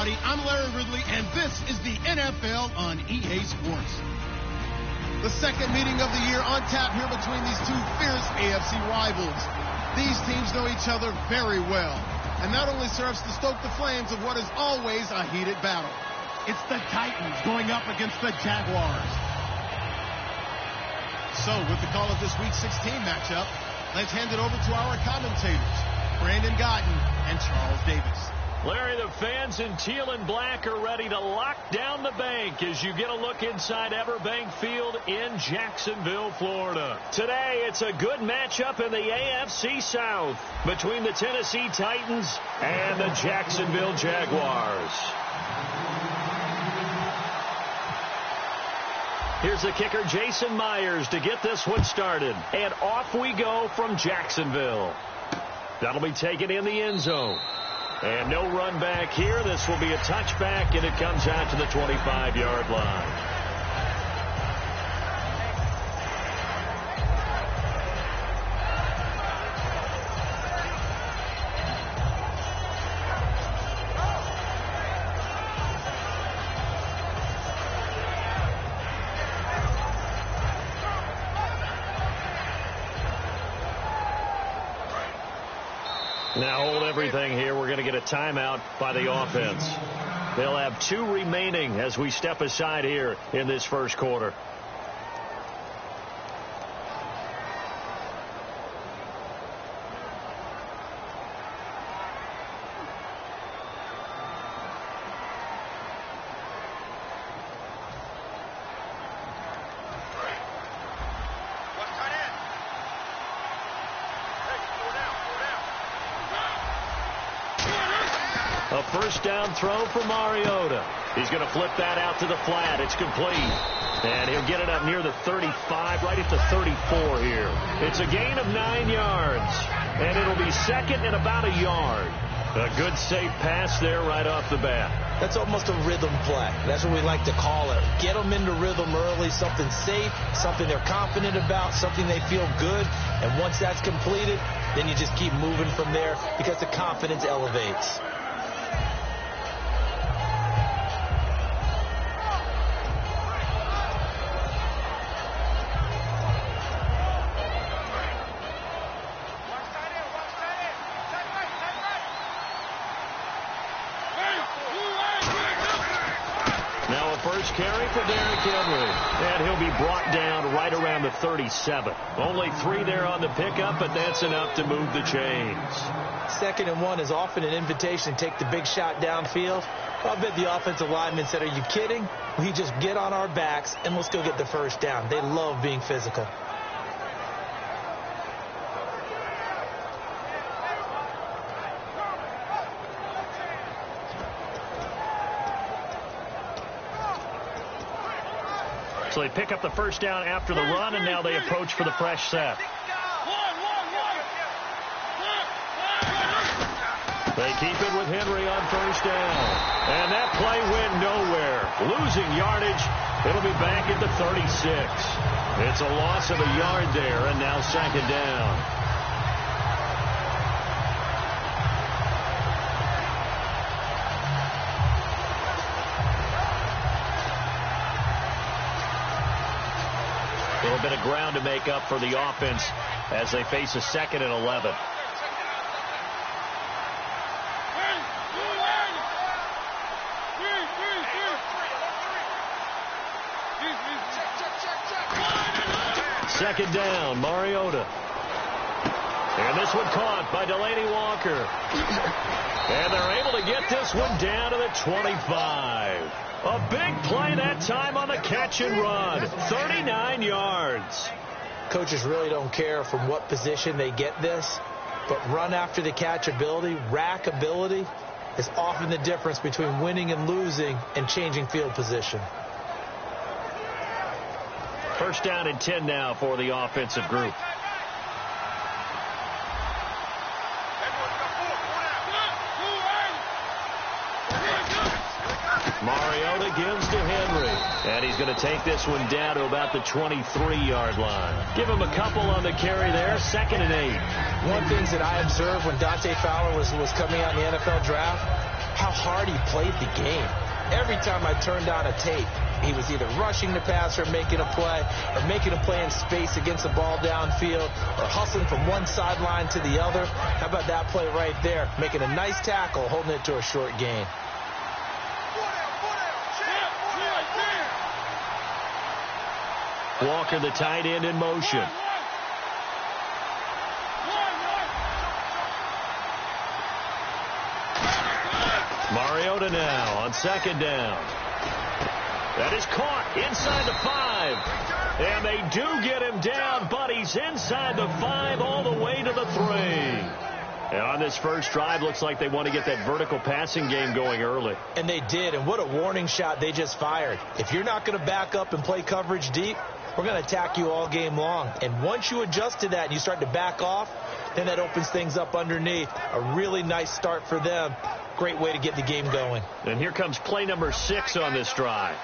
everybody. I'm Larry Ridley, and this is the NFL on EA Sports. The second meeting of the year on tap here between these two fierce AFC rivals. These teams know each other very well, and that only serves to stoke the flames of what is always a heated battle. It's the Titans going up against the Jaguars. So, with the call of this Week 16 matchup, let's hand it over to our commentators, Brandon Guyton and Charles Davis. Larry, the fans in teal and black are ready to lock down the bank as you get a look inside Everbank Field in Jacksonville, Florida. Today, it's a good matchup in the AFC South between the Tennessee Titans and the Jacksonville Jaguars. Here's the kicker, Jason Myers, to get this one started. And off we go from Jacksonville. That'll be taken in the end zone. And no run back here. This will be a touchback, and it comes out to the 25-yard line. Now hold everything here. We're going to get a timeout by the offense. They'll have 2 remaining as we step aside here in this first quarter. A first down throw for Mariota. He's going to flip that out to the flat. It's complete. And he'll get it up near the 35, right at the 34 here. It's a gain of 9 yards. And it'll be second and about a yard. A good safe pass there right off the bat. That's almost a rhythm play. That's what we like to call it. Get them into rhythm early, something safe, something they're confident about, something they feel good. And once that's completed, then you just keep moving from there because the confidence elevates. First carry for Derrick Henry, and he'll be brought down right around the 37. Only 3 there on the pickup, but that's enough to move the chains. 2nd and 1 is often an invitation to take the big shot downfield. I bet the offensive lineman said, "Are you kidding? We just get on our backs and let's go get the first down." They love being physical. So they pick up the first down after the run, and now they approach for the fresh set. They keep it with Henry on first down. And that play went nowhere. Losing yardage. It'll be back at the 36. It's a loss of a yard there, and now 2nd down. A little bit of ground to make up for the offense as they face a 2nd and 11. Second down, Mariota. And this one caught by Delaney Walker. And they're able to get this one down to the 25. A big play that time on the catch and run. 39 yards. Coaches really don't care from what position they get this, but run after the catch ability, rack ability, is often the difference between winning and losing and changing field position. First down and 10 now for the offensive group. Mariota gives to Henry. And he's going to take this one down to about the 23-yard line. Give him a couple on the carry there. 2nd and 8. One of the things that I observed when Dante Fowler was coming out in the NFL draft, how hard he played the game. Every time I turned on a tape, he was either rushing the passer, making a play, or making a play in space against the ball downfield, or hustling from one sideline to the other. How about that play right there? Making a nice tackle, holding it to a short gain. Walker, the tight end, in motion. Mariota now on second down. That is caught inside the 5. And they do get him down, but he's inside the 5 all the way to the 3. And on this first drive, looks like they want to get that vertical passing game going early. And they did, and what a warning shot they just fired. If you're not going to back up and play coverage deep, we're going to attack you all game long. And once you adjust to that and you start to back off, then that opens things up underneath. A really nice start for them. Great way to get the game going. And here comes play number 6 on this drive.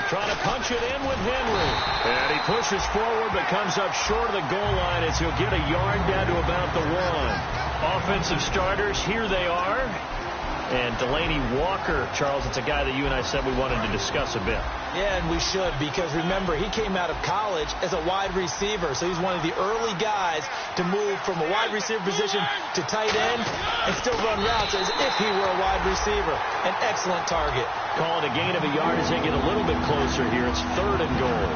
Trying to punch it in with Henry. And he pushes forward but comes up short of the goal line as he'll get a yard down to about the 1. Offensive starters, here they are. And Delaney Walker, Charles, it's a guy that you and I said we wanted to discuss a bit. Yeah, and we should, because remember, he came out of college as a wide receiver, so he's one of the early guys to move from a wide receiver position to tight end and still run routes as if he were a wide receiver. An excellent target. Call it a gain of a yard as they get a little bit closer here. It's 3rd and goal.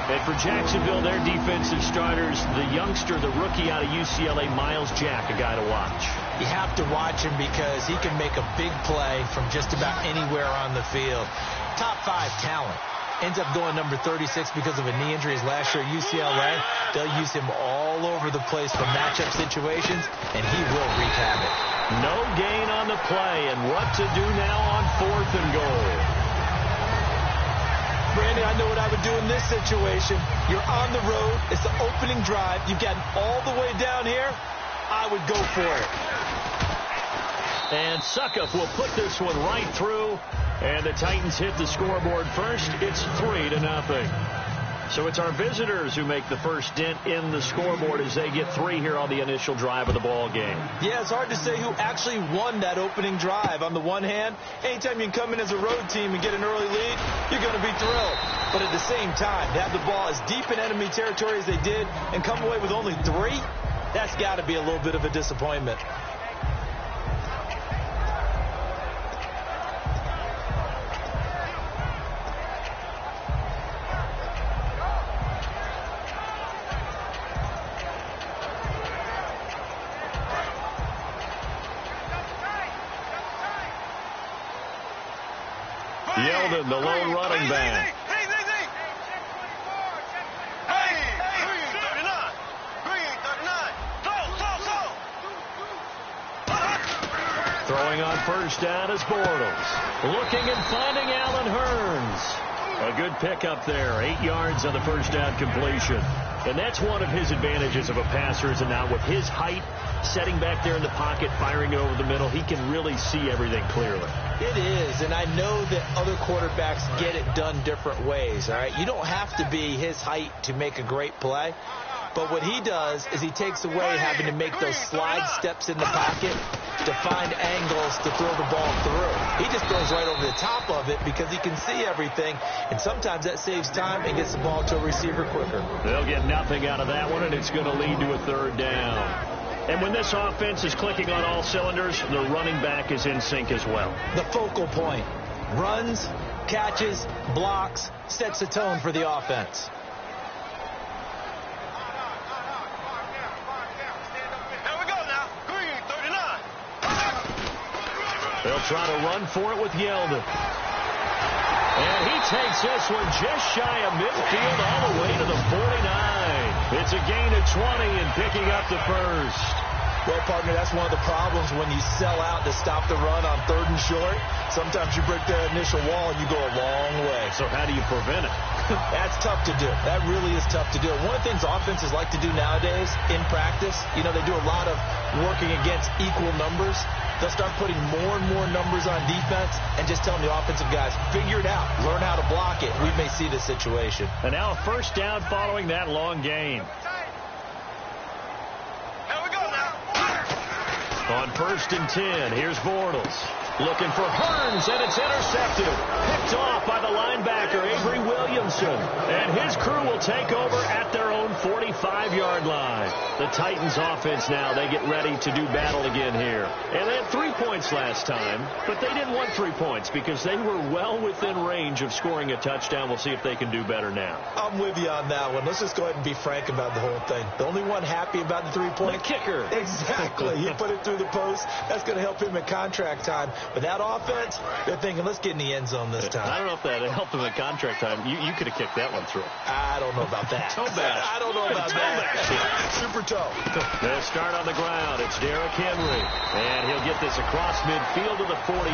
And for Jacksonville, their defensive starters, the youngster, the rookie out of UCLA, Miles Jack, a guy to watch. You have to watch him because he can make a big play from just about anywhere on the field. Top 5 talent. Ends up going number 36 because of a knee injury his last year at UCLA. They'll use him all over the place for matchup situations, and he will wreak havoc. No gain on the play, and what to do now on 4th and goal. Brandon, I know what I would do in this situation. You're on the road. It's the opening drive. You've gotten all the way down here. I would go for it. And Suckup will put this one right through. And the Titans hit the scoreboard first. It's 3-0. So it's our visitors who make the first dent in the scoreboard as they get 3 here on the initial drive of the ball game. Yeah, it's hard to say who actually won that opening drive. On the one hand, anytime you can come in as a road team and get an early lead, you're going to be thrilled. But at the same time, to have the ball as deep in enemy territory as they did and come away with only 3, that's got to be a little bit of a disappointment. Yeldon, the lone running back. Throwing on first down is Bortles. Looking and finding Allen Hurns. A good pickup there. 8 yards on the first down completion. And that's one of his advantages of a passer, is now with his height, setting back there in the pocket, firing it over the middle, he can really see everything clearly. It is, and I know that other quarterbacks get it done different ways, all right? You don't have to be his height to make a great play, but what he does is he takes away having to make those slide steps in the pocket to find angles to throw the ball through. He just throws right over the top of it because he can see everything, and sometimes that saves time and gets the ball to a receiver quicker. They'll get nothing out of that one, and it's going to lead to a 3rd down. And when this offense is clicking on all cylinders, the running back is in sync as well. The focal point. Runs, catches, blocks, sets the tone for the offense. Here we go now. Green, 39. They'll try to run for it with Yeldon. And he takes this one just shy of midfield all the way to the 49. It's a gain of 20 and picking up the first. Well, partner, that's one of the problems when you sell out to stop the run on 3rd and short. Sometimes you break that initial wall and you go a long way. So how do you prevent it? That's tough to do. That really is tough to do. One of the things offenses like to do nowadays in practice, you know, they do a lot of working against equal numbers. They'll start putting more and more numbers on defense and just telling the offensive guys, figure it out, learn how to block it. We may see this situation. And now a first down following that long gain. On 1st and 10, here's Bortles. Looking for Hearns, and it's intercepted. Picked off by the linebacker, Avery Williamson. And his crew will take over at their own 45-yard line. The Titans offense now, they get ready to do battle again here. And they had 3 points last time, but they didn't want 3 points because they were well within range of scoring a touchdown. We'll see if they can do better now. I'm with you on that one. Let's just go ahead and be frank about the whole thing. The only one happy about the 3-point. The kicker. Exactly. He put it through the post. That's going to help him at contract time. But that offense, they're thinking, let's get in the end zone this time. I don't know if that helped him at contract time. You could have kicked that one through. I don't know about that. Toe bash. I don't know about that. Super toe. They'll start on the ground. It's Derrick Henry. And he'll get this across midfield to the 48.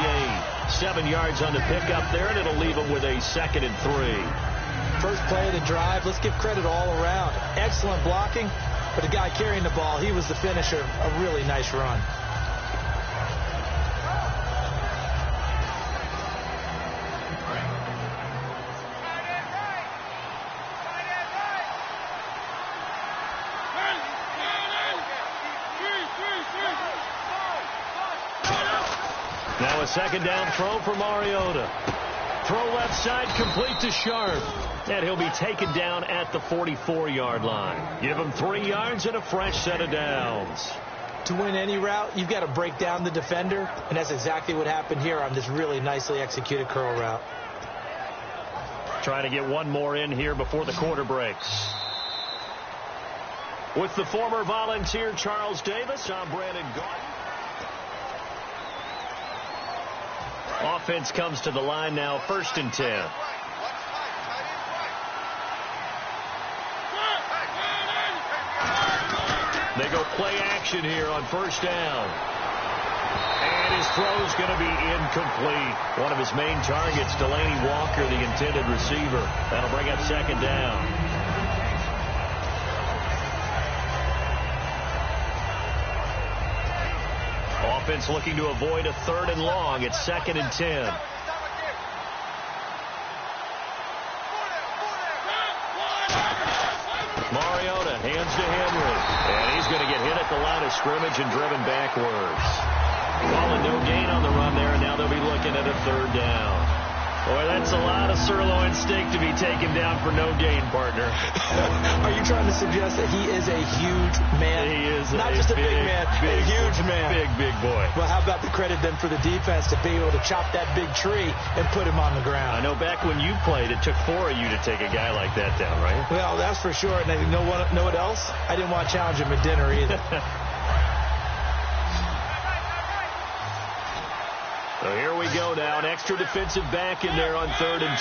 7 yards on the pickup there, and it'll leave him with a 2nd and 3. First play of the drive. Let's give credit all around. Excellent blocking. But the guy carrying the ball, he was the finisher. A really nice run. Now a 2nd down throw for Mariota. Throw left side, complete to Sharp. And he'll be taken down at the 44-yard line. Give him 3 yards and a fresh set of downs. To win any route, you've got to break down the defender, and that's exactly what happened here on this really nicely executed curl route. Trying to get one more in here before the quarter breaks. With the former Volunteer Charles Davis, I'm Brandon Gordon. Offense comes to the line now, 1st and 10. They go play action here on 1st down. And his throw's going to be incomplete. One of his main targets, Delaney Walker, the intended receiver. That'll bring up 2nd down. Offense looking to avoid a 3rd and long. It's 2nd and 10. Mariota hands to Henry. And he's going to get hit at the line of scrimmage and driven backwards. Calling no gain on the run there, and now they'll be looking at a 3rd down. Boy, that's a lot of sirloin steak to be taken down for no gain, partner. Are you trying to suggest that he is a huge man? He is not just a big man, a huge man. Big boy. Well, how about the credit then for the defense to be able to chop that big tree and put him on the ground? I know back when you played, it took 4 of you to take a guy like that down, right? Well, that's for sure. And you know what else? I didn't want to challenge him at dinner either. So here we go now. An extra defensive back in there on 3rd and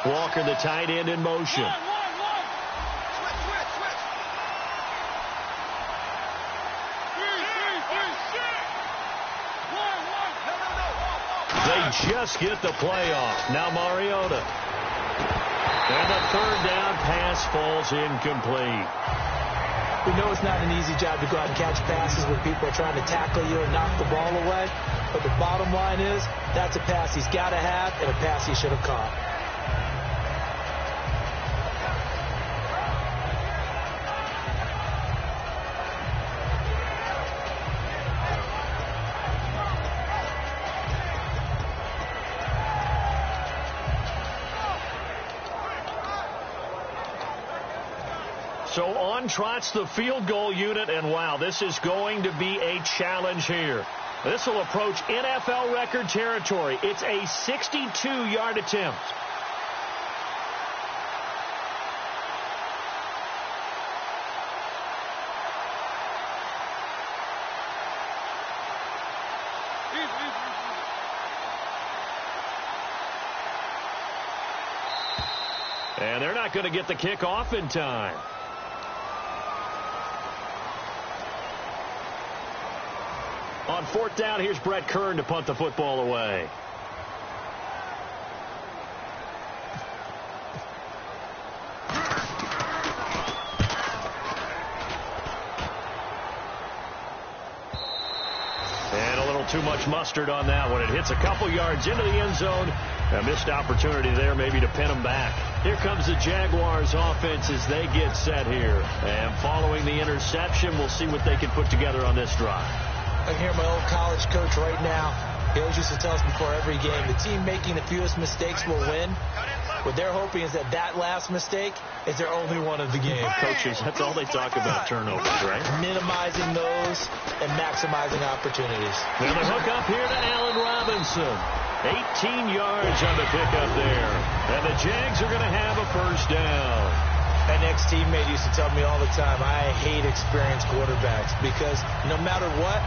10. Walker, the tight end, in motion. They just get the play off. Now Mariota. And the 3rd down pass falls incomplete. We know it's not an easy job to go out and catch passes when people are trying to tackle you and knock the ball away. But the bottom line is, that's a pass he's got to have and a pass he should have caught. So on trots the field goal unit, and wow, this is going to be a challenge here. This will approach NFL record territory. It's a 62-yard attempt. And they're not going to get the kickoff in time. On fourth down, here's Brett Kern to punt the football away. And a little too much mustard on that one. It hits a couple yards into the end zone. A missed opportunity there maybe to pin them back. Here comes the Jaguars offense as they get set here. And following the interception, we'll see what they can put together on this drive. I can hear my old college coach right now. He always used to tell us before every game, the team making the fewest mistakes will win. What they're hoping is that last mistake is their only one of the game. Coaches, that's all they talk about, turnovers, right? Minimizing those and maximizing opportunities. And the hook up here to Allen Robinson. 18 yards on the pickup there. And the Jags are going to have a first down. An ex-teammate used to tell me all the time, I hate experienced quarterbacks because no matter what,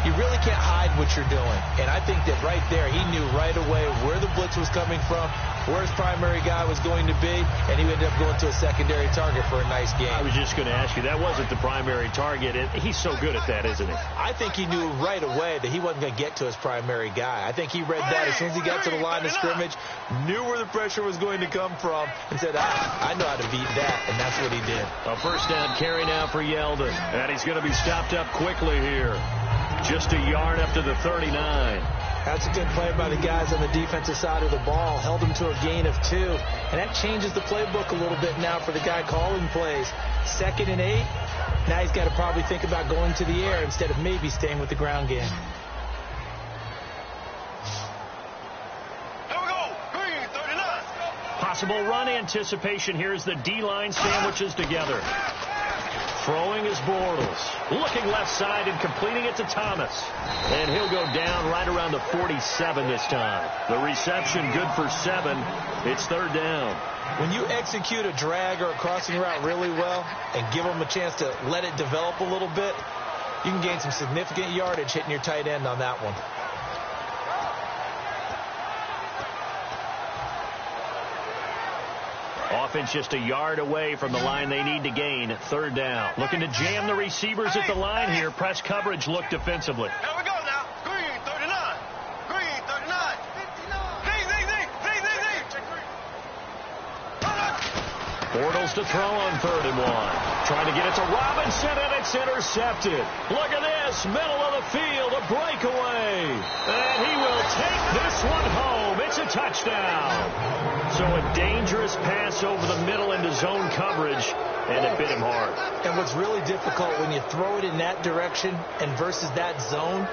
you really can't hide what you're doing. And I think that right there, he knew right away where the blitz was coming from, where his primary guy was going to be, and he ended up going to a secondary target for a nice game. I was just going to ask you, that wasn't the primary target. He's so good at that, isn't he? I think he knew right away that he wasn't going to get to his primary guy. I think he read that as soon as he got to the line of scrimmage, knew where the pressure was going to come from, and said, I know how to beat that, and that's what he did. A first down carry now for Yeldon, and he's going to be stopped up quickly here. Just a yard up to the 39. That's a good play by the guys on the defensive side of the ball. Held them to a gain of 2. And that changes the playbook a little bit now for the guy calling plays. 2nd and 8. Now he's got to probably think about going to the air instead of maybe staying with the ground game. Here we go. Green, 39. Possible run anticipation here as the D-line sandwiches together. Throwing is Bortles. Looking left side and completing it to Thomas. And he'll go down right around the 47 this time. The reception good for 7. It's third down. When you execute a drag or a crossing route really well and give them a chance to let it develop a little bit, you can gain some significant yardage hitting your tight end on that one. Offense just a yard away from the line they need to gain. Third down. Looking to jam the receivers at the line here. Press coverage look defensively. Here we go now. Green, 39. Green, 39. 59. Bortles to throw on 3rd and 1. Trying to get it to Robinson, and it's intercepted. Look at this. Middle of the field. A breakaway. And he will take this one home. It's a touchdown. So a dangerous pass over the middle into zone coverage, and it bit him hard. And what's really difficult when you throw it in that direction and versus that zone,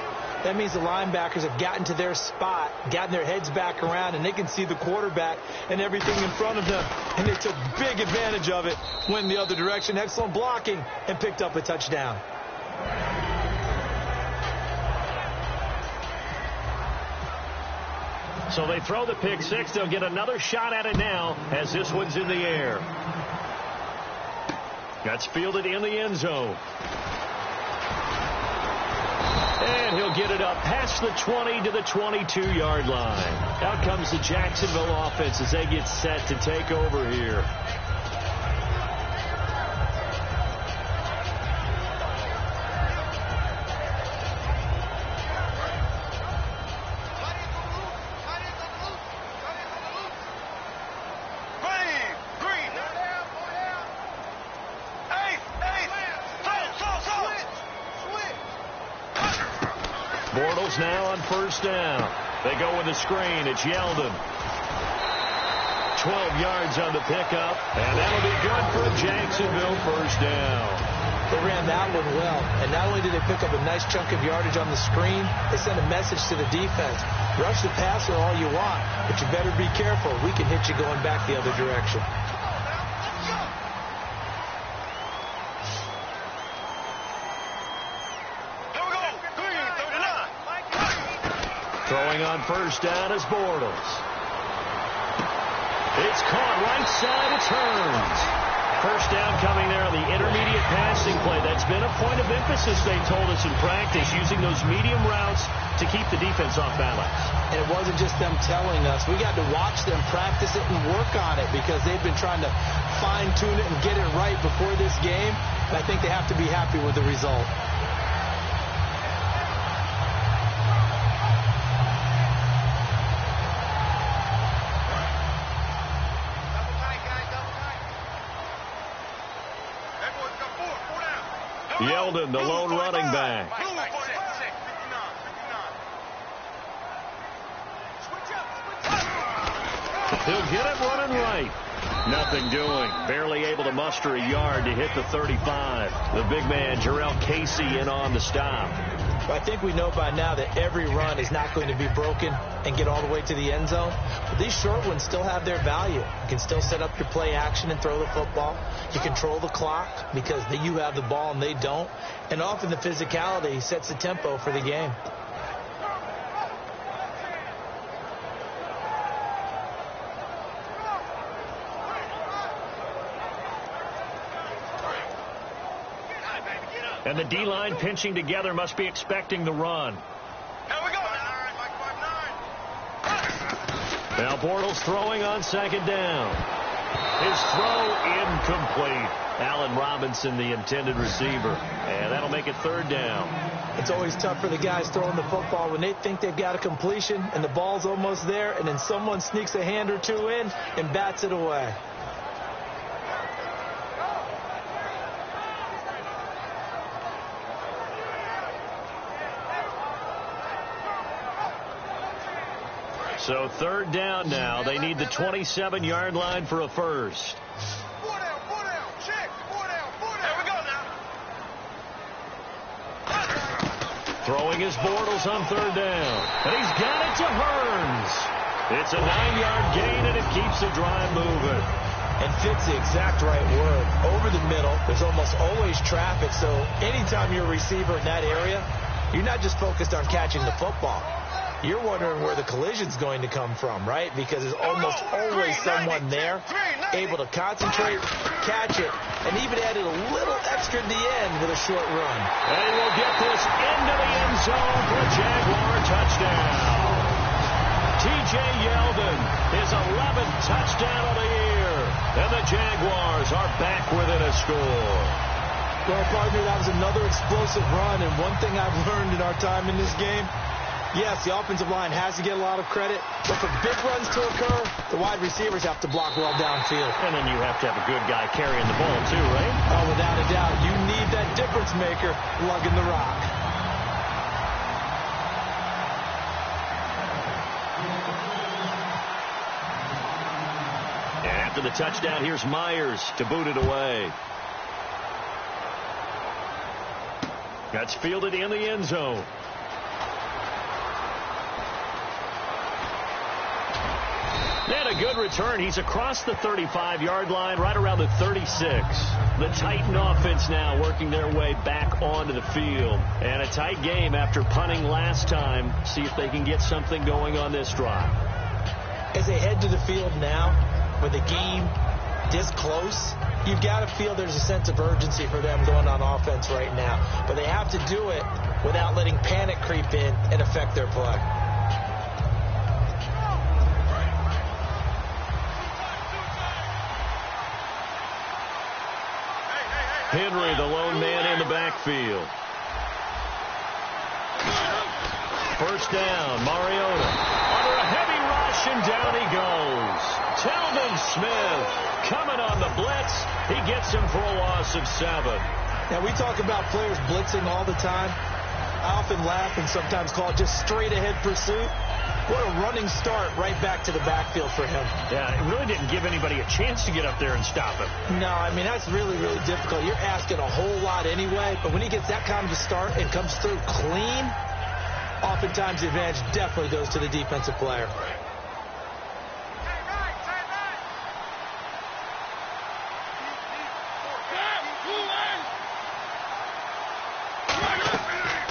that means the linebackers have gotten to their spot, gotten their heads back around, and they can see the quarterback and everything in front of them. And they took big advantage of it, went in the other direction. Excellent blocking, and picked up a touchdown. So they throw the pick 6. They'll get another shot at it now as this one's in the air. That's fielded in the end zone. And he'll get it up past the 20 to the 22-yard line. Out comes the Jacksonville offense as they get set to take over here. Bortles now on first down. They go with the screen. It's Yeldon. 12 yards on the pickup, and that'll be good for a Jacksonville first down. They ran that one well, and not only did they pick up a nice chunk of yardage on the screen, they sent a message to the defense. Rush the passer all you want, but you better be careful. We can hit you going back the other direction. Throwing on first down is Bortles. It's caught right side. It turns. First down coming there on the intermediate passing play. That's been a point of emphasis, they told us in practice, using those medium routes to keep the defense off balance. And it wasn't just them telling us. We got to watch them practice it and work on it because they've been trying to fine-tune it and get it right before this game. And I think they have to be happy with the result. Yeldon, the lone running back. He'll get it running right. Nothing doing. Barely able to muster a yard to hit the 35. The big man, Jarrell Casey, in on the stop. Well, I think we know by now that every run is not going to be broken and get all the way to the end zone. But these short ones still have their value. You can still set up your play action and throw the football. You control the clock because you have the ball and they don't. And often the physicality sets the tempo for the game. And the D-line pinching together must be expecting the run. Here we go. Now Bortles throwing on second down. His throw incomplete. Allen Robinson, the intended receiver. And that'll make it third down. It's always tough for the guys throwing the football when they think they've got a completion and the ball's almost there, and then someone sneaks a hand or two in and bats it away. So third down now. They need the 27-yard line for a first. Four down, check. Four down. Here we go now. Throwing his Bortles on third down. And he's got it to Hearns. It's a 9-yard gain, and it keeps the drive moving. And fits the exact right word. Over the middle, there's almost always traffic, so anytime you're a receiver in that area, you're not just focused on catching the football. You're wondering where the collision's going to come from, right? Because there's almost always someone there able to concentrate, catch it, and even added a little extra at the end with a short run. And we'll get this into the end zone for a Jaguar touchdown. T.J. Yeldon, his 11th touchdown of the year. And the Jaguars are back within a score. Well, partner, that was another explosive run, and one thing I've learned in our time in this game, yes, the offensive line has to get a lot of credit, but for big runs to occur, the wide receivers have to block well downfield. And then you have to have a good guy carrying the ball too, right? Oh, without a doubt. You need that difference maker lugging the rock. And after the touchdown, here's Myers to boot it away. That's fielded in the end zone. And a good return. He's across the 35-yard line, right around the 36. The Titan offense now working their way back onto the field. And a tight game after punting last time. See if they can get something going on this drive. As they head to the field now, with the game this close, you've got to feel there's a sense of urgency for them going on offense right now. But they have to do it without letting panic creep in and affect their play. Henry, the lone man in the backfield. First down, Mariota. Under a heavy rush, and down he goes. Telvin Smith coming on the blitz. He gets him for a loss of 7. Now, we talk about players blitzing all the time. I often laugh and sometimes call it just straight-ahead pursuit. What a running start right back to the backfield for him. Yeah, it really didn't give anybody a chance to get up there and stop him. No, I mean, that's really, really difficult. You're asking a whole lot anyway, but when he gets that kind of a start and comes through clean, oftentimes the advantage definitely goes to the defensive player.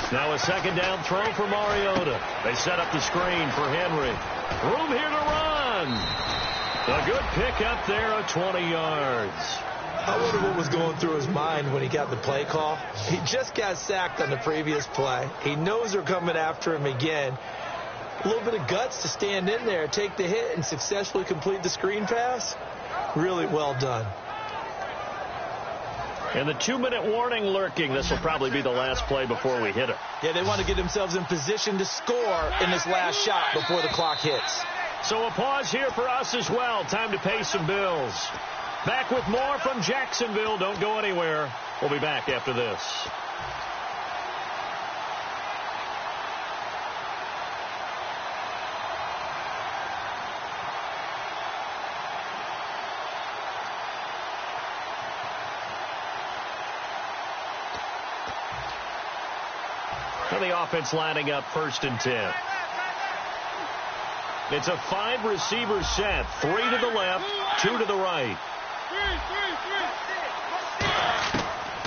Now a second down throw for Mariota. They set up the screen for Henry. Room here to run. A good pickup there of 20 yards. I wonder what was going through his mind when he got the play call. He just got sacked on the previous play. He knows they're coming after him again. A little bit of guts to stand in there, take the hit, and successfully complete the screen pass. Really well done. And the 2-minute warning lurking. This will probably be the last play before we hit it. Yeah, they want to get themselves in position to score in this last shot before the clock hits. So a pause here for us as well. Time to pay some bills. Back with more from Jacksonville. Don't go anywhere. We'll be back after this. And the offense lining up 1st and 10. It's a 5-receiver set. 3 to the left, 2 to the right.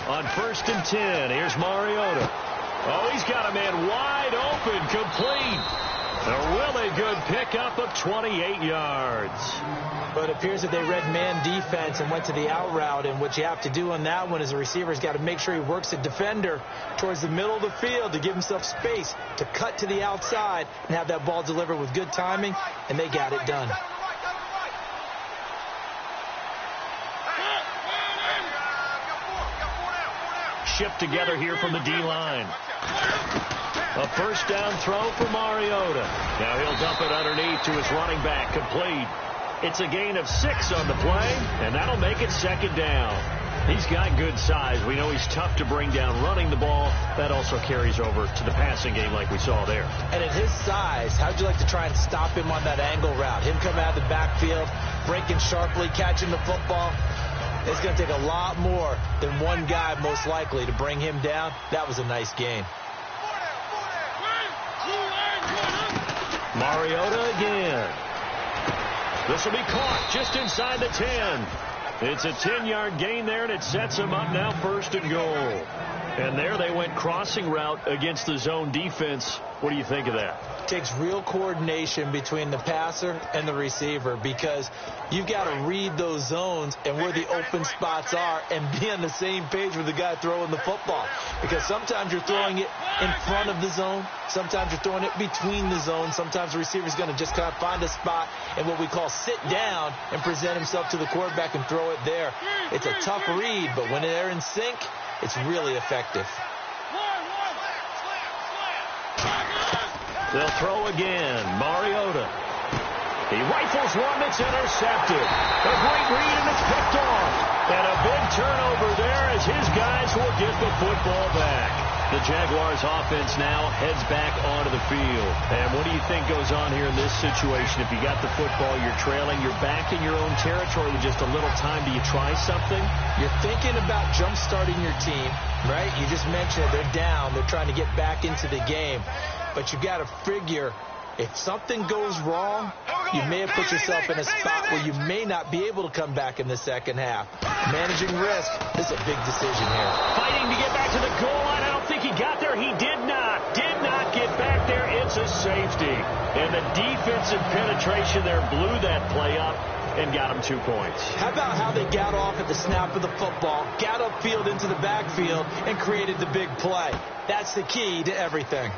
On 1st and 10, here's Mariota. Oh, he's got a man wide open, complete. A really good pickup of 28 yards. But it appears that they read man defense and went to the out route, and what you have to do on that one is a receiver's got to make sure he works a defender towards the middle of the field to give himself space to cut to the outside and have that ball delivered with good timing, and they got it done. Shipped together here from the D-line. A 1st down throw for Mariota. Now he'll dump it underneath to his running back, complete. It's a gain of 6 on the play, and that'll make it 2nd down. He's got good size. We know he's tough to bring down running the ball. That also carries over to the passing game like we saw there. And at his size, how'd you like to try and stop him on that angle route? Him coming out of the backfield, breaking sharply, catching the football. It's going to take a lot more than one guy, most likely, to bring him down. That was a nice game. Mariota again. This will be caught just inside the 10. It's a 10-yard gain there, and it sets him up now 1st and goal. And there they went crossing route against the zone defense. What do you think of that? It takes real coordination between the passer and the receiver, because you've got to read those zones and where the open spots are and be on the same page with the guy throwing the football. Because sometimes you're throwing it in front of the zone. Sometimes you're throwing it between the zones. Sometimes the receiver's going to just kind of find a spot and what we call sit down and present himself to the quarterback and throw it there. It's a tough read, but when they're in sync, it's really effective. They'll throw again. Mariota. He rifles one that's intercepted. A great read, and it's picked off. And a big turnover there as his guys will get the football back. The Jaguars offense now heads back onto the field. And what do you think goes on here in this situation? If you got the football, you're trailing, you're back in your own territory with just a little time. Do you try something? You're thinking about jump-starting your team, right? You just mentioned it. They're down. They're trying to get back into the game. But you got to figure, if something goes wrong, you may have put yourself in a spot where you may not be able to come back in the second half. Managing risk, this is a big decision here. Fighting to get back to the goal line. I don't think he got there. He did not get back there. It's a safety. And the defensive penetration there blew that play up and got him 2 points. How about how they got off at the snap of the football, got upfield into the backfield, and created the big play? That's the key to everything.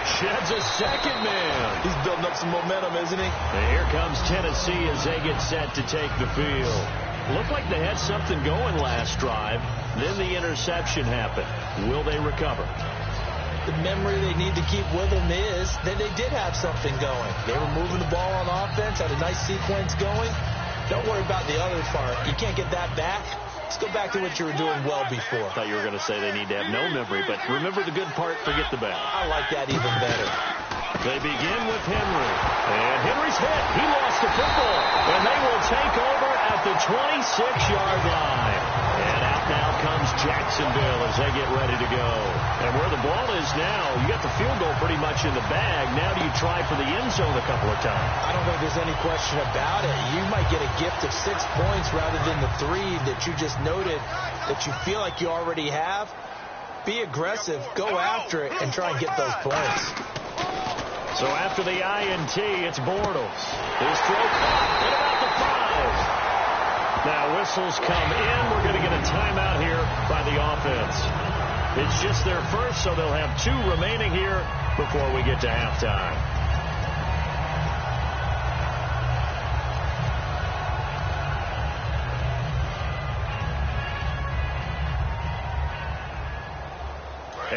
Sheds a second man. He's building up some momentum, isn't he? And here comes Tennessee as they get set to take the field. Looked like they had something going last drive. Then the interception happened. Will they recover? The memory they need to keep with them is that they did have something going. They were moving the ball on offense, had a nice sequence going. Don't worry about the other part. You can't get that back. Let's go back to what you were doing well before. I thought you were going to say they need to have no memory, but remember the good part, forget the bad. I like that even better. They begin with Henry. And Henry's hit. He lost the football. And they will take over at the 26-yard line. And out now comes Jacksonville as they get ready to go. And where the ball is now, you got the field goal pretty much in the bag. Now do you try for the end zone a couple of times? I don't think there's any question about it. You might get a gift of 6 points rather than the 3 that you just noted that you feel like you already have. Be aggressive, go after it, and try and get those points. So after the INT, it's Bortles. His throw caught at about the 5. Now whistles come in. We're going to get a timeout here by the offense. It's just their first, so they'll have 2 remaining here before we get to halftime.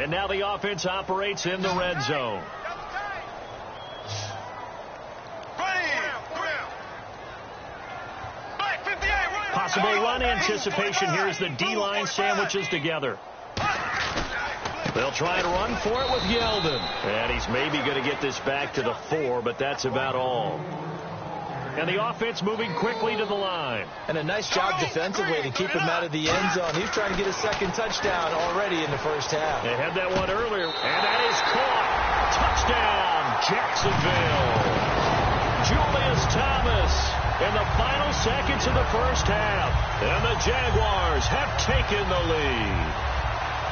And now the offense operates in the red zone. Possible run anticipation here as the D-line sandwiches together. They'll try and run for it with Yeldon. And he's maybe going to get this back to the 4, but that's about all. And the offense moving quickly to the line. And a nice job defensively to keep him out of the end zone. He's trying to get a second touchdown already in the first half. They had that one earlier, and that is caught. Touchdown, Jacksonville. Julius Thomas in the final seconds of the first half. And the Jaguars have taken the lead.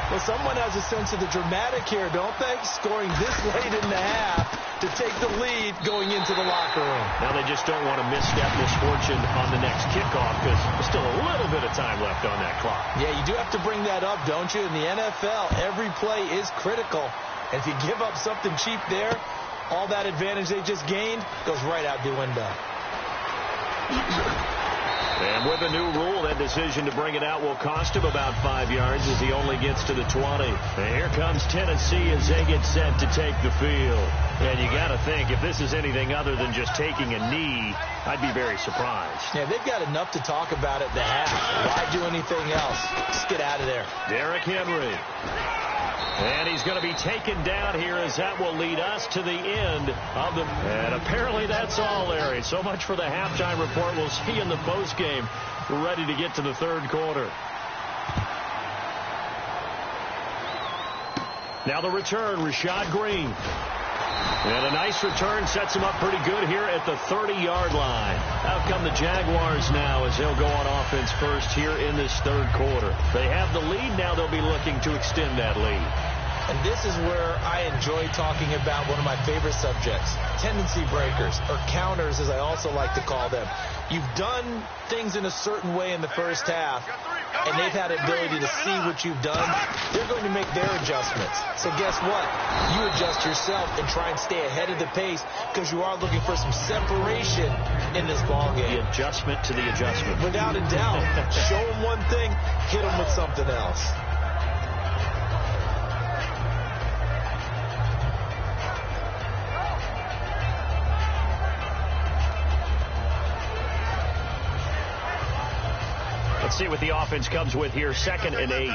Well, someone has a sense of the dramatic here, don't they? Scoring this late in the half to take the lead going into the locker room. Now they just don't want to misstep misfortune on the next kickoff because there's still a little bit of time left on that clock. Yeah, you do have to bring that up, don't you? In the NFL, every play is critical. And if you give up something cheap there, all that advantage they just gained goes right out the window. And with a new rule, that decision to bring it out will cost him about 5 yards as he only gets to the 20. And here comes Tennessee as they get set to take the field. And you got to think, if this is anything other than just taking a knee, I'd be very surprised. Yeah, they've got enough to talk about at the half. Why do anything else? Just get out of there. Derrick Henry. And he's going to be taken down here as that will lead us to the end of the... And apparently that's all, Larry. So much for the halftime report. We'll see you in the postgame. We're ready to get to the third quarter. Now the return, Rashad Green. And a nice return sets him up pretty good here at the 30-yard line. Out come the Jaguars now as they'll go on offense first here in this third quarter. They have the lead. Now they'll be looking to extend that lead. And this is where I enjoy talking about one of my favorite subjects, tendency breakers, or counters as I also like to call them. You've done things in a certain way in the first half, and they've had the ability to see what you've done. They're going to make their adjustments. So guess what? You adjust yourself and try and stay ahead of the pace because you are looking for some separation in this ballgame. The adjustment to the adjustment. Without a doubt. Show them one thing, hit them with something else. Let's see what the offense comes with here. 2nd and 8.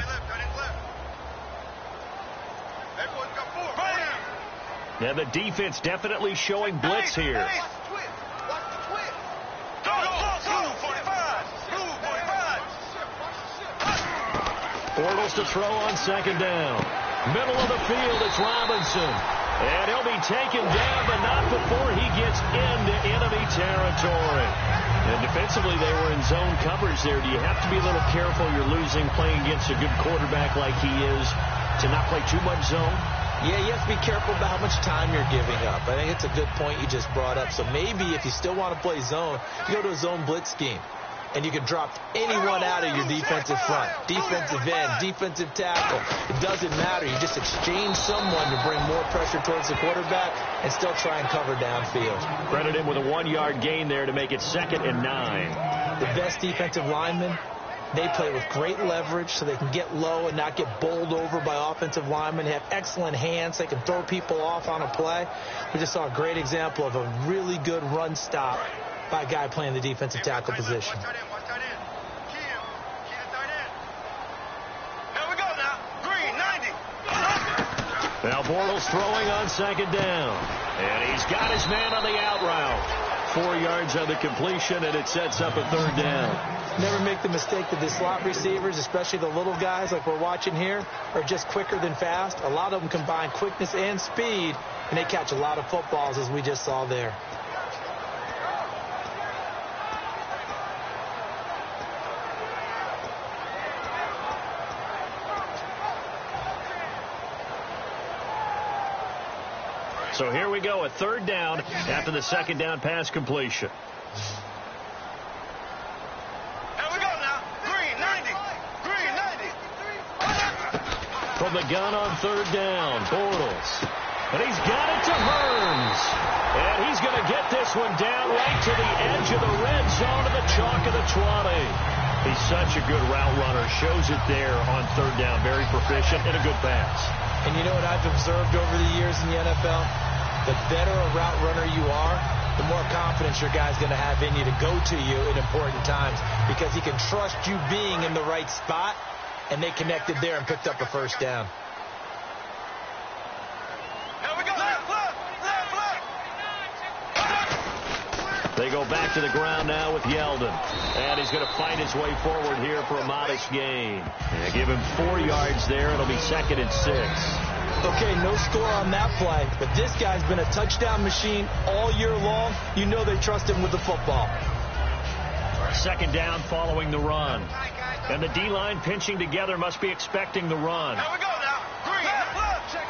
Now the defense definitely showing blitz here. Bortles to throw on 2nd down. Middle of the field, it's Robinson. And he'll be taken down, but not before he gets into enemy territory. And defensively, they were in zone coverage there. Do you have to be a little careful? You're losing playing against a good quarterback like he is to not play too much zone? Yeah, you have to be careful about how much time you're giving up. I think it's a good point you just brought up. So maybe if you still want to play zone, you go to a zone blitz scheme. And you can drop anyone out of your defensive front. Defensive end, defensive tackle. It doesn't matter. You just exchange someone to bring more pressure towards the quarterback and still try and cover downfield. Credit him with a 1-yard gain there to make it 2nd and 9. The best defensive linemen, they play with great leverage so they can get low and not get bowled over by offensive linemen. They have excellent hands. They can throw people off on a play. We just saw a great example of a really good run stop by a guy playing the defensive tackle position. Now Bortles throwing on 2nd down. And he's got his man on the out route. 4 yards on the completion, and it sets up a 3rd down. Never make the mistake that the slot receivers, especially the little guys like we're watching here, are just quicker than fast. A lot of them combine quickness and speed, and they catch a lot of footballs, as we just saw there. So here we go, a 3rd down after the 2nd down pass completion. Here we go now. Green 90. Green 90. From the gun on 3rd down, Bortles. And he's got it to Hearns. And he's going to get this one down right to the edge of the red zone of the chalk of the 20. He's such a good route runner. Shows it there on 3rd down. Very proficient and a good pass. And you know what I've observed over the years in the NFL? The better a route runner you are, the more confidence your guy's going to have in you to go to you in important times because he can trust you being in the right spot, and they connected there and picked up a first down. They go back to the ground now with Yeldon. And he's going to fight his way forward here for a modest gain. They give him 4 yards there. It'll be 2nd and 6. Okay, no score on that play, but this guy's been a touchdown machine all year long. You know they trust him with the football. 2nd down following the run. And the D-line pinching together must be expecting the run. Here we go now. Green. Left. Check.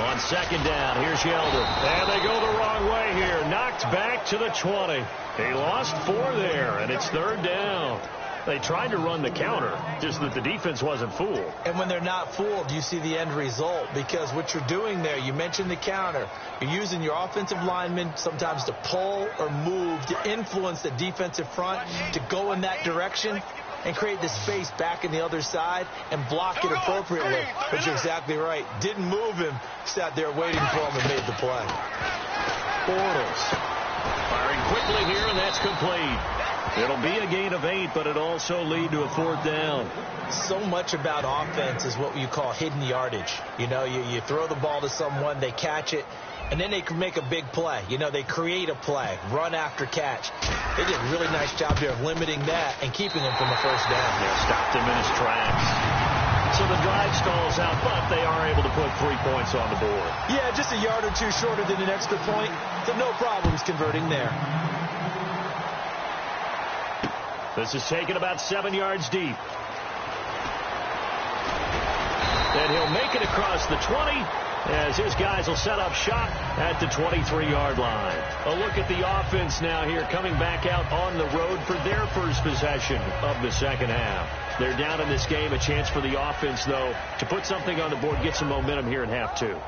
On 2nd down, here's Yeldon. And they go the wrong way here. Knocked back to the 20. They lost 4 there, and it's 3rd down. They tried to run the counter, just that the defense wasn't fooled. And when they're not fooled, you see the end result, because what you're doing there, you mentioned the counter. You're using your offensive linemen sometimes to pull or move to influence the defensive front to go in that direction and create the space back in the other side and block it appropriately. But you're exactly right. Didn't move him. Sat there waiting for him and made the play. Bortles firing quickly here, and that's complete. It'll be a gain of 8, but it'll also lead to a 4th down. So much about offense is what you call hidden yardage. You know, you throw the ball to someone, they catch it, and then they can make a big play. You know, they create a play, run after catch. They did a really nice job there of limiting that and keeping him from a first down. Yeah, stopped him in his tracks. So the drive stalls out, but they are able to put 3 points on the board. Yeah, just a yard or two shorter than an extra point, so no problems converting there. This is taken about 7 yards deep. And he'll make it across the 20 as his guys will set up shop at the 23-yard line. A look at the offense now here, coming back out on the road for their first possession of the second half. They're down in this game. A chance for the offense, though, to put something on the board, get some momentum here in half 2.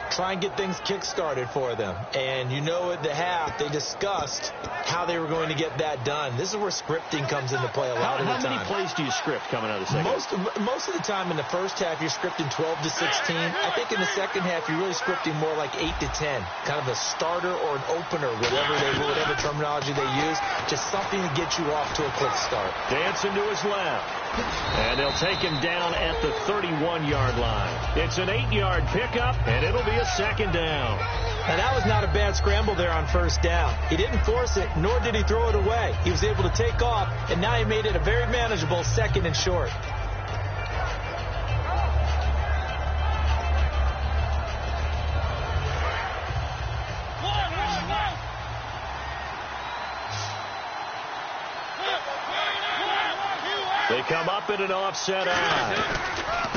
Try and get things kick-started for them. And you know at the half, they discussed how they were going to get that done. This is where scripting comes into play a lot of the time. How many plays do you script coming out of the second half? Most of the time in the first half, you're scripting 12 to 16. I think in the second half, you're really scripting more like 8 to 10. Kind of a starter or an opener, whatever terminology they use. Just something to get you off to a quick start. Dancing to his left. And they'll take him down at the 31-yard line. It's an 8-yard pickup, and it'll be a 2nd down. And that was not a bad scramble there on first down. He didn't force it, nor did he throw it away. He was able to take off, and now he made it a very manageable 2nd and short. They come up in an offset eye.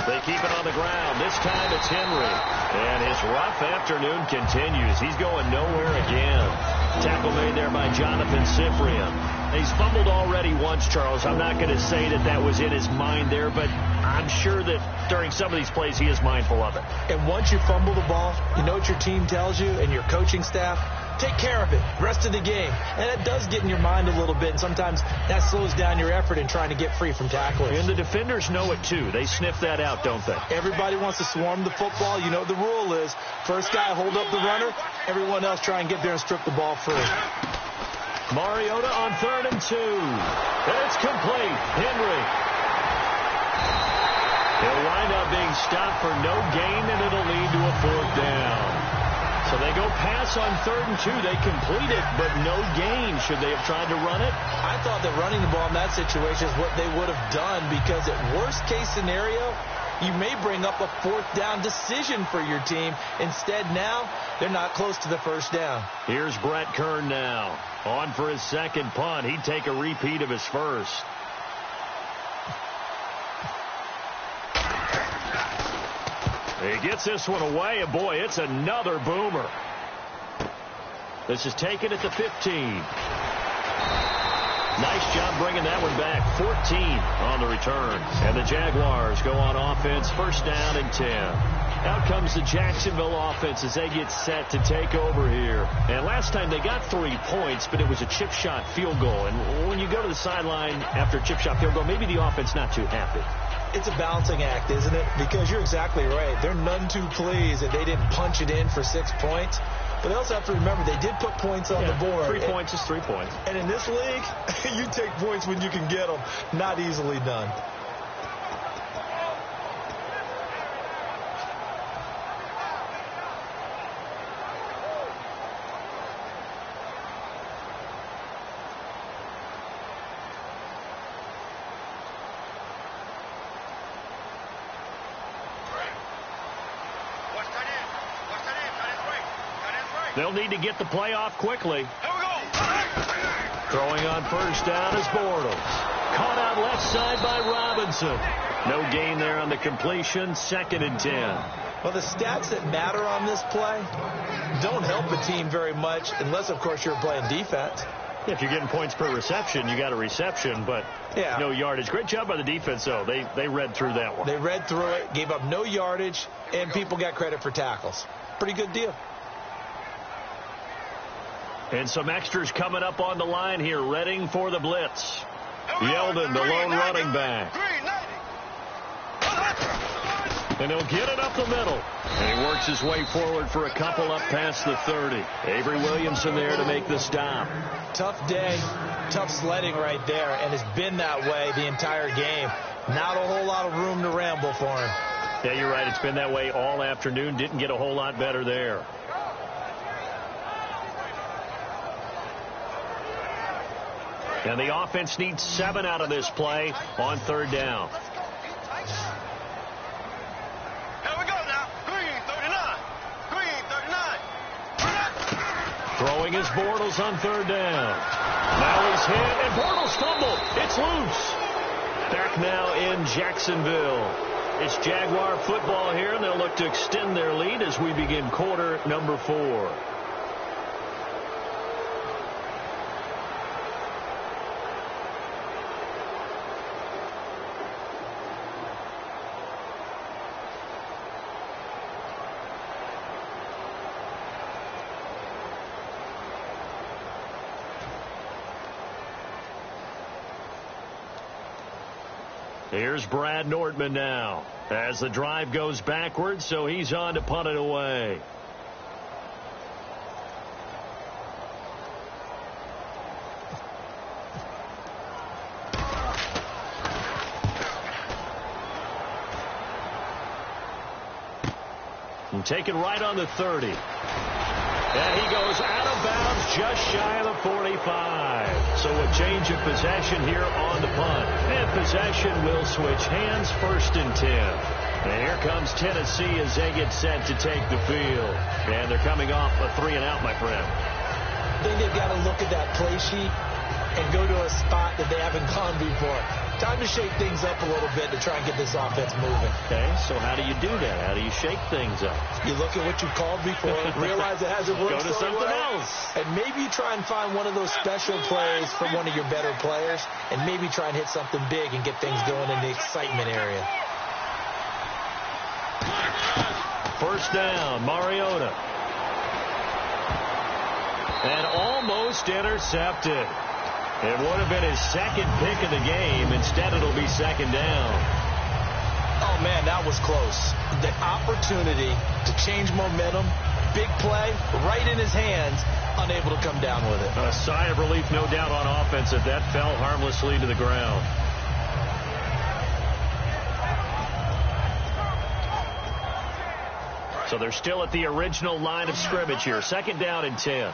They keep it on the ground. This time it's Henry. And his rough afternoon continues. He's going nowhere again. Tackle made there by Jonathan Cyprian. He's fumbled already once, Charles. I'm not going to say that was in his mind there, but I'm sure that during some of these plays he is mindful of it. And once you fumble the ball, you know what your team tells you and your coaching staff? Take care of it rest of the game. And it does get in your mind a little bit, and sometimes that slows down your effort in trying to get free from tacklers. And the defenders know it, too. They sniff that out, don't they? Everybody wants to swarm the football. You know the rule is first guy hold up the runner, everyone else try and get there and strip the ball free. Mariota on 3rd and 2. It's complete. Henry. He'll wind up being stopped for no gain, and it'll lead to a 4th down. So they go pass on 3rd and 2. They complete it, but no gain. Should they have tried to run it? I thought that running the ball in that situation is what they would have done, because at worst case scenario, you may bring up a 4th down decision for your team. Instead, now, they're not close to the first down. Here's Brett Kern now. On for his 2nd punt. He'd take a repeat of his first. He gets this one away, and boy, it's another boomer. This is taken at the 15. Nice job bringing that one back. 14 on the return. And the Jaguars go on offense, 1st down and 10. Out comes the Jacksonville offense as they get set to take over here. And last time they got 3 points, but it was a chip shot field goal. And when you go to the sideline after a chip shot field goal, maybe the offense not too happy. It's a balancing act, isn't it? Because you're exactly right. They're none too pleased that they didn't punch it in for 6 points. But they also have to remember they did put points on the board. 3 points is 3 points. And in this league, you take points when you can get them. Not easily done. They'll need to get the play off quickly. Throwing on first down is Bortles. Caught out left side by Robinson. No gain there on the completion. 2nd and 10. Well, the stats that matter on this play don't help the team very much unless, of course, you're playing defense. Yeah, if you're getting points per reception, you got a reception, but no yardage. Great job by the defense, though. They read through that one. They read through it, gave up no yardage, and people got credit for tackles. Pretty good deal. And some extras coming up on the line here, readying for the blitz. Yeldon, the lone running back. And he'll get it up the middle. And he works his way forward for a couple up past the 30. Avery Williamson there to make the stop. Tough day, tough sledding right there, and it's been that way the entire game. Not a whole lot of room to ramble for him. Yeah, you're right. It's been that way all afternoon. Didn't get a whole lot better there. And the offense needs 7 out of this play on 3rd down. Here we go now. Green 39. Green 39. Throwing is Bortles on 3rd down. Now he's hit, and Bortles fumbled. It's loose. Back now in Jacksonville. It's Jaguar football here, and they'll look to extend their lead as we begin quarter number 4. Here's Brad Nordman now as the drive goes backwards, so he's on to punt it away. And taken right on the 30. And he goes out of bounds just shy of the 45. So a change of possession here on the punt. And possession will switch hands, 1st and 10. And here comes Tennessee as they get set to take the field. And they're coming off a 3-and-out, my friend. I think they've got to look at that play sheet and go to a spot that they haven't gone before. Time to shake things up a little bit to try and get this offense moving. Okay, so how do you do that? How do you shake things up? You look at what you called before, realize it hasn't worked. Go to something else. And maybe you try and find one of those special plays from one of your better players, and maybe try and hit something big and get things going in the excitement area. 1st down, Mariota. And almost intercepted. It would have been his 2nd pick of the game. Instead, it'll be 2nd down. Oh, man, that was close. The opportunity to change momentum, big play, right in his hands, unable to come down with it. A sigh of relief, no doubt, on offense if that fell harmlessly to the ground. So they're still at the original line of scrimmage here. 2nd down and 10.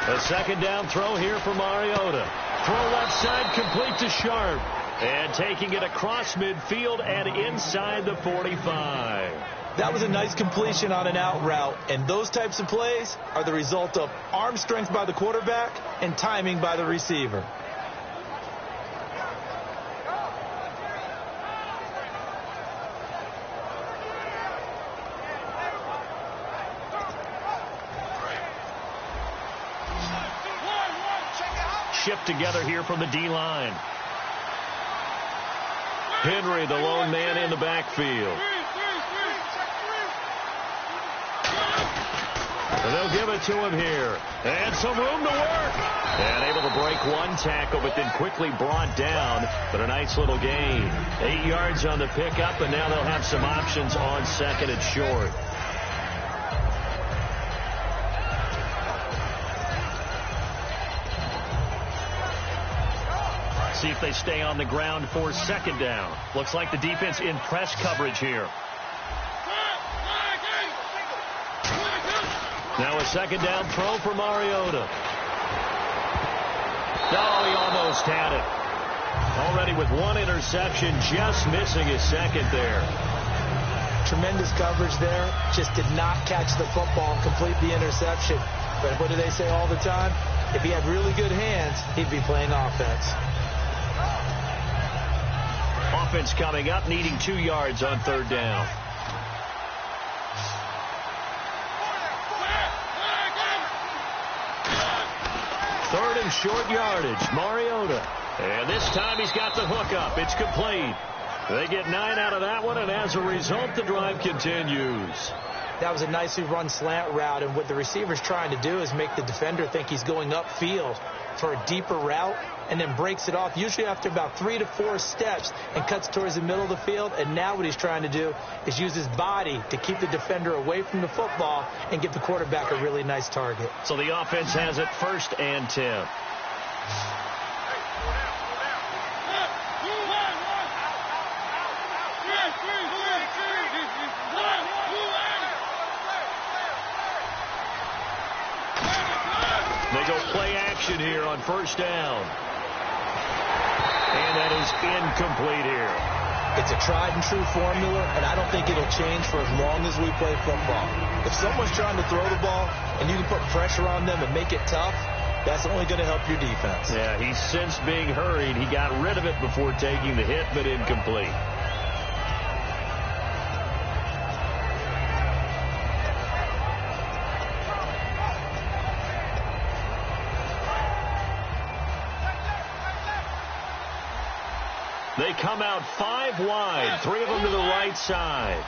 A 2nd down throw here for Mariota. Throw left side, complete to Sharp. And taking it across midfield and inside the 45. That was a nice completion on an out route. And those types of plays are the result of arm strength by the quarterback and timing by the receiver. Shift together here from the D-line. Henry, the lone man in the backfield. And they'll give it to him here. And some room to work. And able to break one tackle, but then quickly brought down. But a nice little gain. 8 yards on the pickup, and now they'll have some options on second and short. See if they stay on the ground for second down. Looks like the defense in press coverage here. Now a second down throw for Mariota. Oh, he almost had it. Already with one interception, just missing his second there. Tremendous coverage there. Just did not catch the football and complete the interception. But what do they say all the time? If he had really good hands, he'd be playing offense. Offense coming up, needing 2 yards on third down. Third and short yardage, Mariota. And this time he's got the hook up. It's complete. They get 9 out of that one, and as a result, the drive continues. That was a nicely run slant route, and what the receiver's trying to do is make the defender think he's going upfield for a deeper route, and then breaks it off, usually after about 3 to 4 steps, and cuts towards the middle of the field. And now what he's trying to do is use his body to keep the defender away from the football and give the quarterback a really nice target. So the offense has it 1st and 10. They go play action here on 1st down. And that is incomplete here. It's a tried and true formula, and I don't think it'll change for as long as we play football. If someone's trying to throw the ball and you can put pressure on them and make it tough, that's only going to help your defense. Yeah, he's since being hurried. He got rid of it before taking the hit, but incomplete. They come out 5 wide, 3 of them to the right side.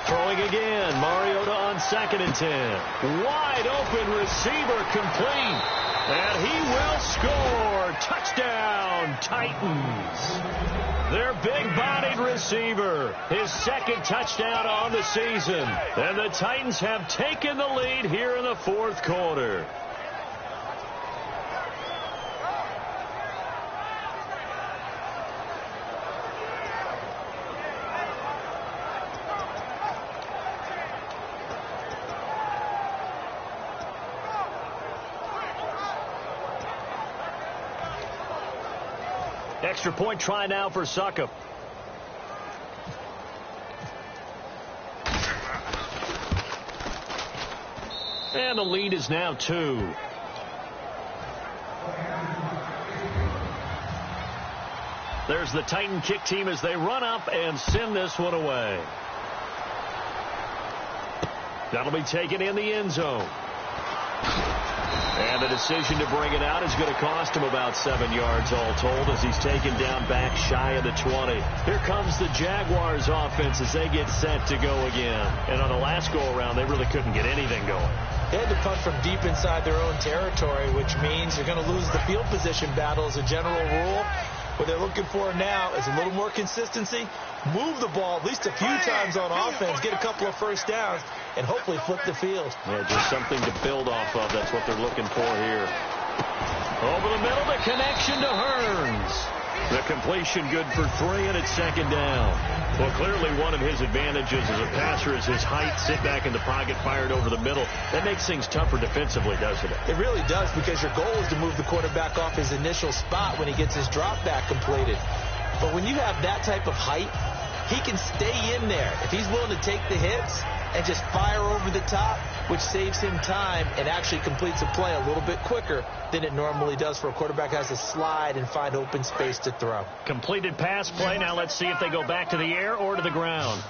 Throwing again, Mariota on 2nd and 10. Wide open receiver complete. And he will score. Touchdown, Titans. Their big-bodied receiver, his 2nd touchdown on the season. And the Titans have taken the lead here in the 4th quarter. Extra point try now for Suckup. And the lead is now 2. There's the Titan kick team as they run up and send this one away. That'll be taken in the end zone. And the decision to bring it out is going to cost him about 7 yards all told as he's taken down back shy of the 20. Here comes the Jaguars offense as they get set to go again. And on the last go-around, they really couldn't get anything going. They had to punt from deep inside their own territory, which means they're going to lose the field position battle as a general rule. What they're looking for now is a little more consistency, move the ball at least a few times on offense, get a couple of first downs, and hopefully flip the field. Yeah, just something to build off of. That's what they're looking for here. Over the middle, the connection to Hearns. The completion good for 3, and it's 2nd down. Well, clearly one of his advantages as a passer is his height. Sit back in the pocket, fired over the middle. That makes things tougher defensively, doesn't it? It really does, because your goal is to move the quarterback off his initial spot when he gets his drop back completed. But when you have that type of height, he can stay in there. If he's willing to take the hits and just fire over the top, which saves him time and actually completes a play a little bit quicker than it normally does for a quarterback has to slide and find open space to throw. Completed pass play. Now let's see if they go back to the air or to the ground.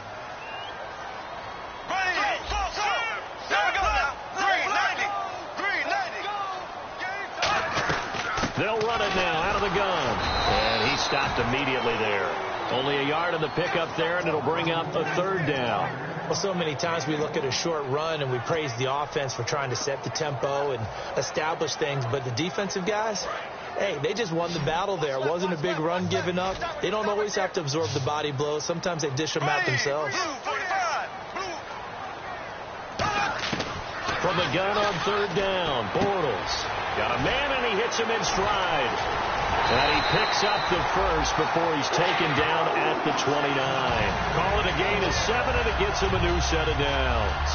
They'll run it now out of the gun. And he stopped immediately there. Only a yard on the pickup there, and it'll bring up a third down. Well, so many times we look at a short run and we praise the offense for trying to set the tempo and establish things, but the defensive guys, hey, they just won the battle there. It wasn't a big run given up. They don't always have to absorb the body blows. Sometimes they dish them out themselves. From the gun on third down, Bortles got a man, and he hits him in stride. And he picks up the first before he's taken down at the 29. Call it a gain of 7, and it gets him a new set of downs.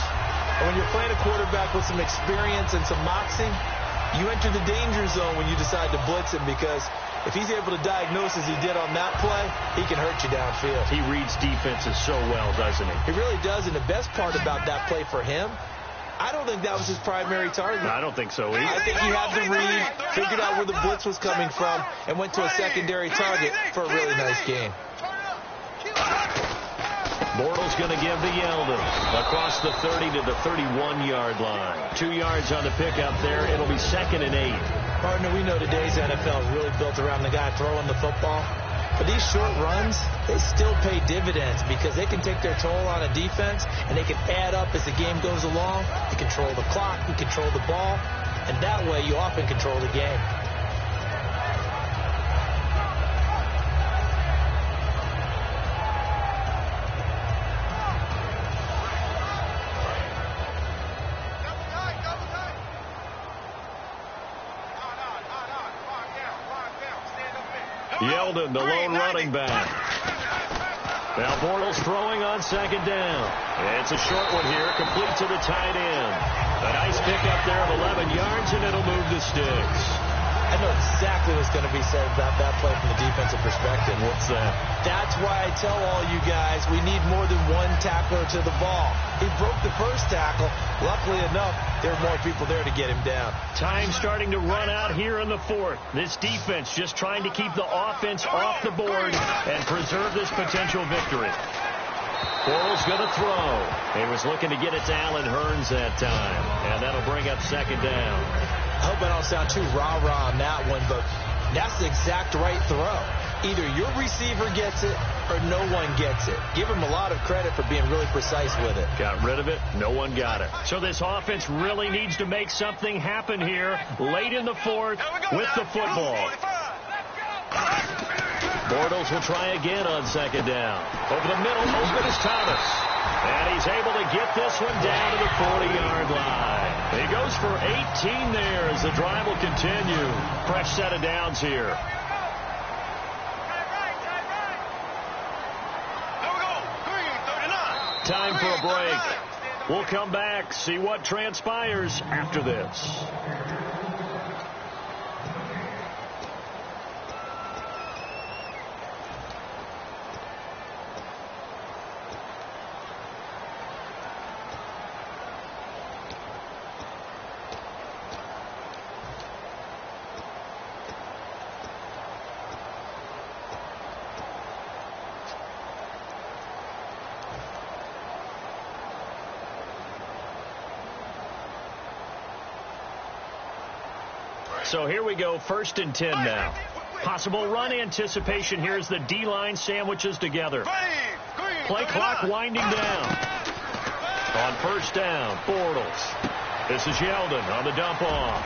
And when you're playing a quarterback with some experience and some moxie, you enter the danger zone when you decide to blitz him, because if he's able to diagnose as he did on that play, he can hurt you downfield. He reads defenses so well, doesn't he? He really does, and the best part about that play for him, I don't think that was his primary target. I don't think so either. I think he had the read, figured out where the blitz was coming from, and went to a secondary target for a really nice gain. Bortles going to give to Yeldon across the 30 to the 31-yard line. 2 yards on the pickup there. It'll be 2nd and 8. Partner, we know today's NFL is really built around the guy throwing the football. But these short runs, they still pay dividends because they can take their toll on a defense, and they can add up as the game goes along. You control the clock, you control the ball, and that way you often control the game. Yeldon, the lone running back. Now Bortles throwing on 2nd down. It's a short one here, complete to the tight end. A nice pickup there of 11 yards, and it'll move the sticks. I know exactly what's going to be said about that play from the defensive perspective. What's that? That's why I tell all you guys we need more than one tackler to the ball. He broke the first tackle. Luckily enough, there were more people there to get him down. Time starting to run out here in the 4th. This defense just trying to keep the offense off the board and preserve this potential victory. Bortles going to throw. He was looking to get it to Allen Hurns that time, and that'll bring up 2nd down. I hope I don't sound too rah-rah on that one, but that's the exact right throw. Either your receiver gets it or no one gets it. Give him a lot of credit for being really precise with it. Got rid of it. No one got it. So this offense really needs to make something happen here late in the 4th with the football. Bortles will try again on 2nd down. Over the middle, open is Thomas. And he's able to get this one down to the 40-yard line. He goes for 18 there as the drive will continue. Fresh set of downs here. Time for a break. We'll come back, see what transpires after this. So here we go, 1st and 10 now. Possible run anticipation here as the D-line sandwiches together. Play clock winding down. On 1st down, Bortles. This is Yeldon on the dump off.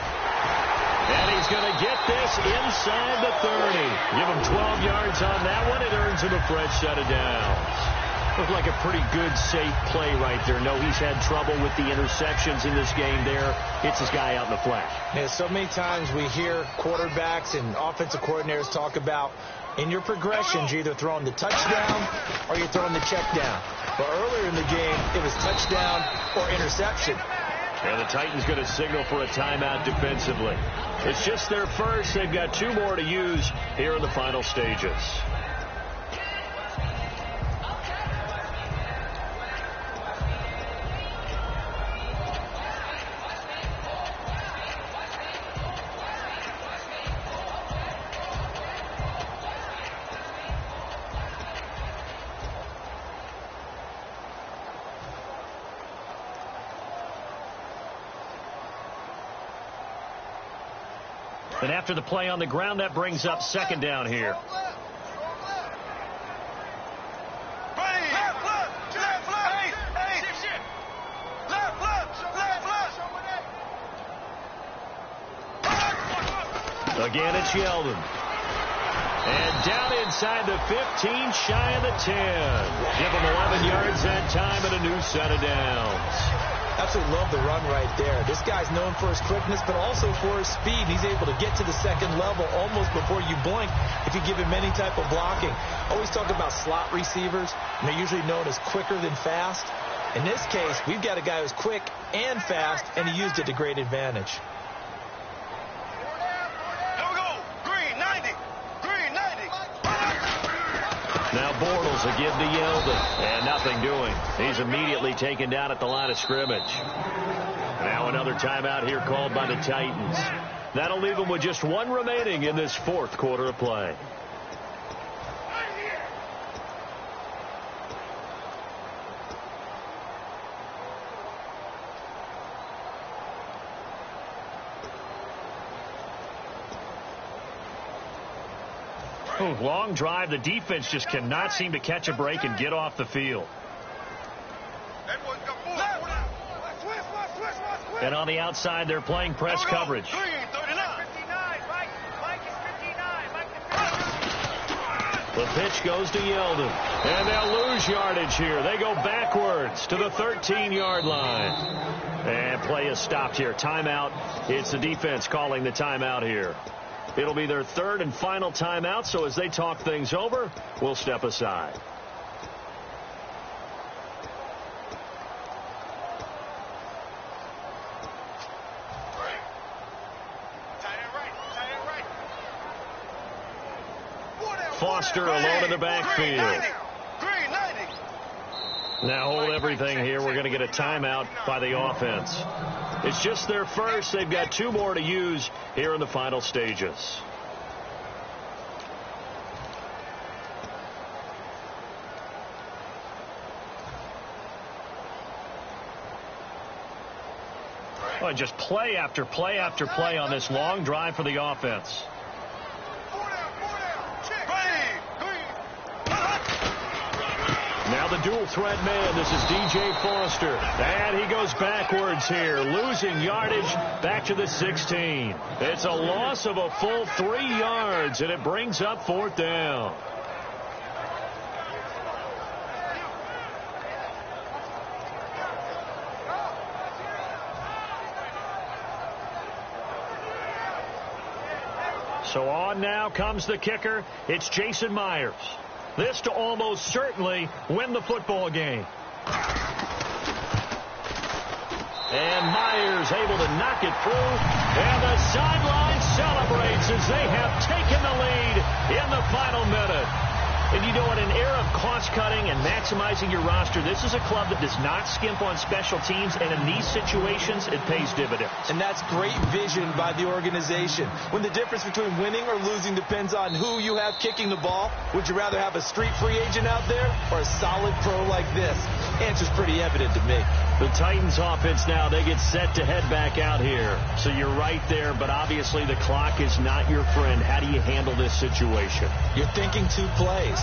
And he's going to get this inside the 30. Give him 12 yards on that one. It earns him a fresh set of downs. Looked like a pretty good, safe play right there. No, he's had trouble with the interceptions in this game there. Hits his guy out in the flat. Yeah, so many times we hear quarterbacks and offensive coordinators talk about in your progressions, you're either throwing the touchdown or you're throwing the check down. But earlier in the game, it was touchdown or interception. And the Titans going to signal for a timeout defensively. It's just their first. They've got 2 more to use here in the final stages. And after the play on the ground, that brings up second down here. Again, it's Yeldon. And down inside the 15, shy of the 10. Give him 11 yards that time and a new set of downs. Absolutely love the run right there. This guy's known for his quickness, but also for his speed. He's able to get to the second level almost before you blink if you give him any type of blocking. Always talk about slot receivers, and they're usually known as quicker than fast. In this case, we've got a guy who's quick and fast, and he used it to great advantage. Now Bortles will give to Yeldon, and nothing doing. He's immediately taken down at the line of scrimmage. Now another timeout here called by the Titans. That'll leave them with just one remaining in this fourth quarter of play. Long drive. The defense just cannot seem to catch a break and get off the field. And on the outside, they're playing press coverage. The pitch goes to Yeldon. And they'll lose yardage here. They go backwards to the 13-yard line. And play is stopped here. Timeout. It's the defense calling the timeout here. It'll be their third and final timeout, so as they talk things over, we'll step aside. Foster alone in the backfield. Now hold everything here. We're going to get a timeout by the offense. It's just their first. They've got two more to use here in the final stages. Well, just play after play after play on this long drive for the offense. Now the dual threat man. This is DJ Foster. And he goes backwards here, losing yardage back to the 16. It's a loss of a full 3 yards, and it brings up fourth down. So on now comes the kicker. It's Jason Myers. This to almost certainly win the football game. And Myers able to knock it through. And the sideline celebrates as they have taken the lead in the final minute. And you know, in an era of cost-cutting and maximizing your roster, this is a club that does not skimp on special teams, and in these situations, it pays dividends. And that's great vision by the organization. When the difference between winning or losing depends on who you have kicking the ball, would you rather have a street free agent out there or a solid pro like this? Answer's pretty evident to me. The Titans offense now, they get set to head back out here. So you're right there, but obviously the clock is not your friend. How do you handle this situation? You're thinking 2 plays.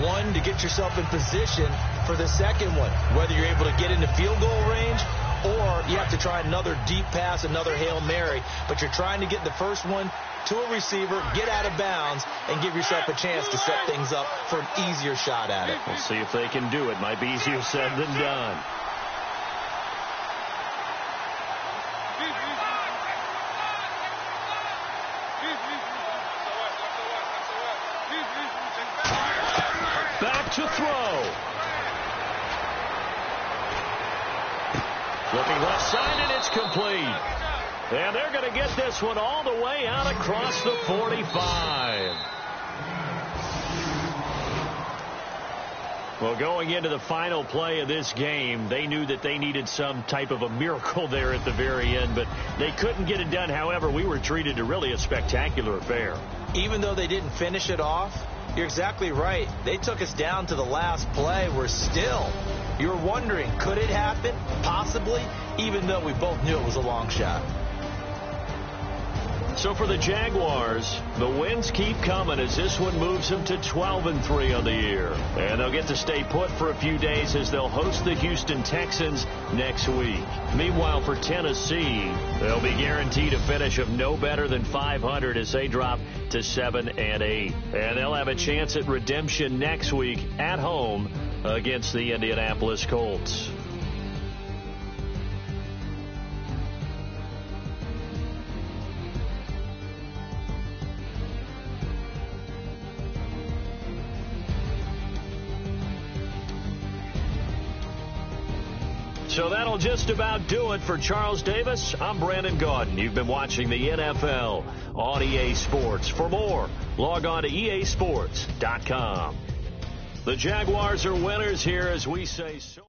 One, to get yourself in position for the second one, whether you're able to get into field goal range or you have to try another deep pass, another Hail Mary, but you're trying to get the first one to a receiver, get out of bounds, and give yourself a chance to set things up for an easier shot at it. We'll see if they can do it. Might be easier said than done. Back to throw. Looking left side, and it's complete. And they're going to get this one all the way out across the 45. Well, going into the final play of this game, they knew that they needed some type of a miracle there at the very end, but they couldn't get it done. However, we were treated to really a spectacular affair. Even though they didn't finish it off, you're exactly right. They took us down to the last play. We're still, you're wondering, could it happen? Possibly, even though we both knew it was a long shot. So for the Jaguars, the wins keep coming as this one moves them to 12-3 on the year. And they'll get to stay put for a few days as they'll host the Houston Texans next week. Meanwhile, for Tennessee, they'll be guaranteed a finish of no better than 500 as they drop to 7-8. And they'll have a chance at redemption next week at home against the Indianapolis Colts. So that'll just about do it for Charles Davis. I'm Brandon Gaudin. You've been watching the NFL on EA Sports. For more, log on to easports.com. The Jaguars are winners here as we say so.